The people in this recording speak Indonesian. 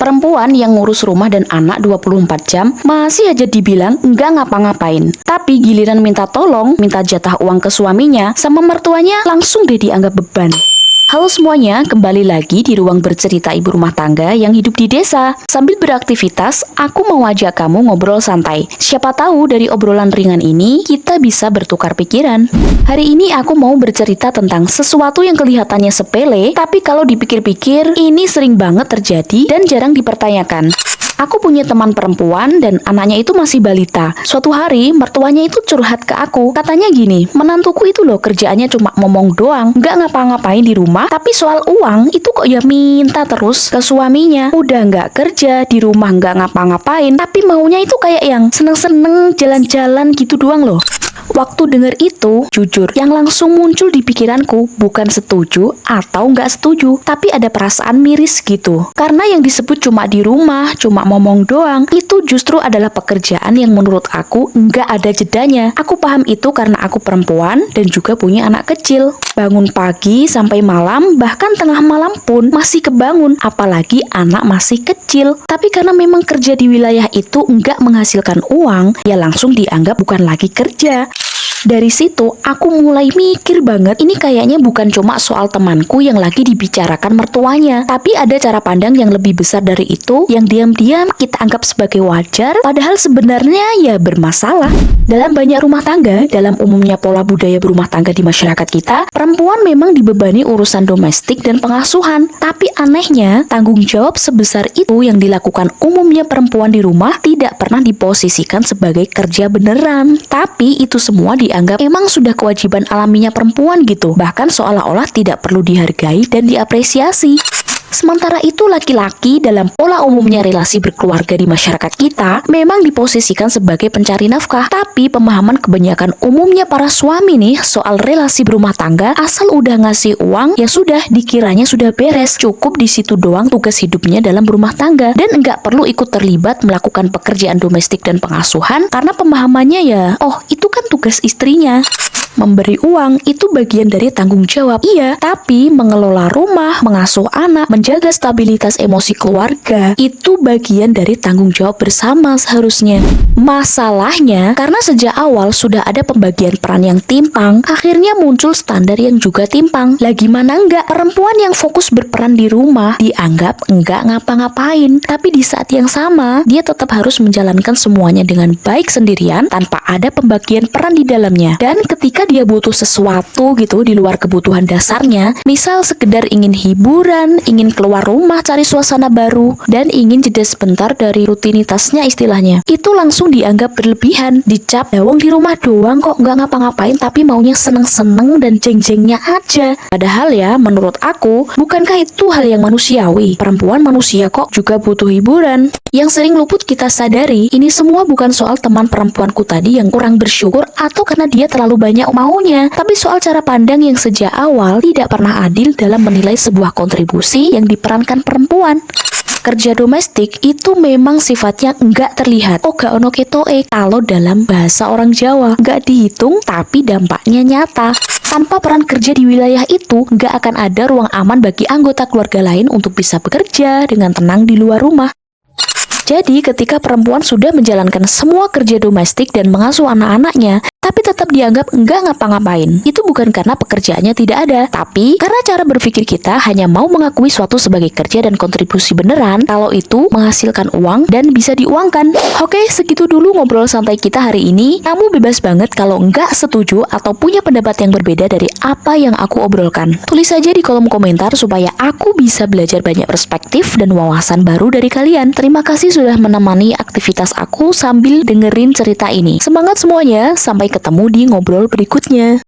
Perempuan yang ngurus rumah dan anak 24 jam masih aja dibilang nggak ngapa-ngapain. Tapi giliran minta tolong, minta jatah uang ke suaminya, sama mertuanya langsung deh dianggap beban. Halo semuanya, kembali lagi di ruang bercerita ibu rumah tangga yang hidup di desa. Sambil beraktivitas, aku mau ajak kamu ngobrol santai. Siapa tahu dari obrolan ringan ini, kita bisa bertukar pikiran. Hari ini aku mau bercerita tentang sesuatu yang kelihatannya sepele, tapi kalau dipikir-pikir, ini sering banget terjadi dan jarang dipertanyakan. Aku punya teman perempuan dan anaknya itu masih balita. Suatu hari, mertuanya itu curhat ke aku. Katanya gini, menantuku itu loh kerjaannya cuma ngomong doang, nggak ngapa-ngapain di rumah, tapi soal uang itu kok ya minta terus ke suaminya. Udah nggak kerja, di rumah nggak ngapa-ngapain, tapi maunya itu kayak yang seneng-seneng jalan-jalan gitu doang loh. Waktu denger itu, jujur, yang langsung muncul di pikiranku bukan setuju atau nggak setuju, tapi ada perasaan miris gitu. Karena yang disebut cuma di rumah, cuma ngomong doang, itu justru adalah pekerjaan yang menurut aku nggak ada jedanya. Aku paham itu karena aku perempuan dan juga punya anak kecil. Bangun pagi sampai malam, bahkan tengah malam pun masih kebangun, apalagi anak masih kecil. Tapi karena memang kerja di wilayah itu nggak menghasilkan uang, ya langsung dianggap bukan lagi kerja. Dari situ, aku mulai mikir banget, ini kayaknya bukan cuma soal temanku yang lagi dibicarakan mertuanya, tapi ada cara pandang yang lebih besar dari itu, yang diam-diam kita anggap sebagai wajar, padahal sebenarnya ya bermasalah. Dalam banyak rumah tangga, dalam umumnya pola budaya berumah tangga di masyarakat kita, perempuan memang dibebani urusan domestik dan pengasuhan. Tapi anehnya, tanggung jawab sebesar itu yang dilakukan umumnya perempuan di rumah tidak pernah diposisikan sebagai kerja beneran. Tapi itu semua dianggap emang sudah kewajiban alaminya perempuan gitu. Bahkan seolah-olah tidak perlu dihargai dan diapresiasi. Sementara itu laki-laki dalam pola umumnya relasi berkeluarga di masyarakat kita memang diposisikan sebagai pencari nafkah. Tapi pemahaman kebanyakan umumnya para suami nih soal relasi berumah tangga, asal udah ngasih uang ya sudah dikiranya sudah beres, cukup di situ doang tugas hidupnya dalam berumah tangga dan enggak perlu ikut terlibat melakukan pekerjaan domestik dan pengasuhan karena pemahamannya ya, oh itu kan tugas istrinya. Memberi uang itu bagian dari tanggung jawab, iya, tapi mengelola rumah, mengasuh anak, menjaga stabilitas emosi keluarga, itu bagian dari tanggung jawab bersama seharusnya. Masalahnya, karena sejak awal sudah ada pembagian peran yang timpang, akhirnya muncul standar yang juga timpang. Lah gimana enggak, perempuan yang fokus berperan di rumah dianggap enggak ngapa-ngapain, tapi di saat yang sama, dia tetap harus menjalankan semuanya dengan baik sendirian tanpa ada pembagian peran di dalamnya. Dan ketika dia butuh sesuatu gitu di luar kebutuhan dasarnya, misal sekedar ingin hiburan, ingin keluar rumah cari suasana baru, dan ingin jeda sebentar dari rutinitasnya istilahnya, itu langsung dianggap berlebihan, dicap dawang di rumah doang kok nggak ngapa-ngapain tapi maunya seneng-seneng dan jeng-jengnya aja. Padahal ya menurut aku, bukankah itu hal yang manusiawi? Perempuan manusia kok juga butuh hiburan. Yang sering luput kita sadari, ini semua bukan soal teman perempuanku tadi yang kurang bersyukur atau karena dia terlalu banyak maunya, tapi soal cara pandang yang sejak awal tidak pernah adil dalam menilai sebuah kontribusi yang diperankan perempuan. Kerja domestik itu memang sifatnya nggak terlihat, oh gak ono ketoke kalau dalam bahasa orang Jawa, nggak dihitung tapi dampaknya nyata. Tanpa peran kerja di wilayah itu, nggak akan ada ruang aman bagi anggota keluarga lain untuk bisa bekerja dengan tenang di luar rumah. Jadi ketika perempuan sudah menjalankan semua kerja domestik dan mengasuh anak-anaknya, tapi tetap dianggap enggak ngapa-ngapain, itu bukan karena pekerjaannya tidak ada, tapi karena cara berpikir kita hanya mau mengakui suatu sebagai kerja dan kontribusi beneran kalau itu menghasilkan uang dan bisa diuangkan. Oke, segitu dulu ngobrol santai kita hari ini. Kamu bebas banget kalau enggak setuju atau punya pendapat yang berbeda dari apa yang aku obrolkan. Tulis saja di kolom komentar supaya aku bisa belajar banyak perspektif dan wawasan baru dari kalian. Terima kasih sudah menemani aktivitas aku sambil dengerin cerita ini. Semangat semuanya, sampai ketemu di ngobrol berikutnya.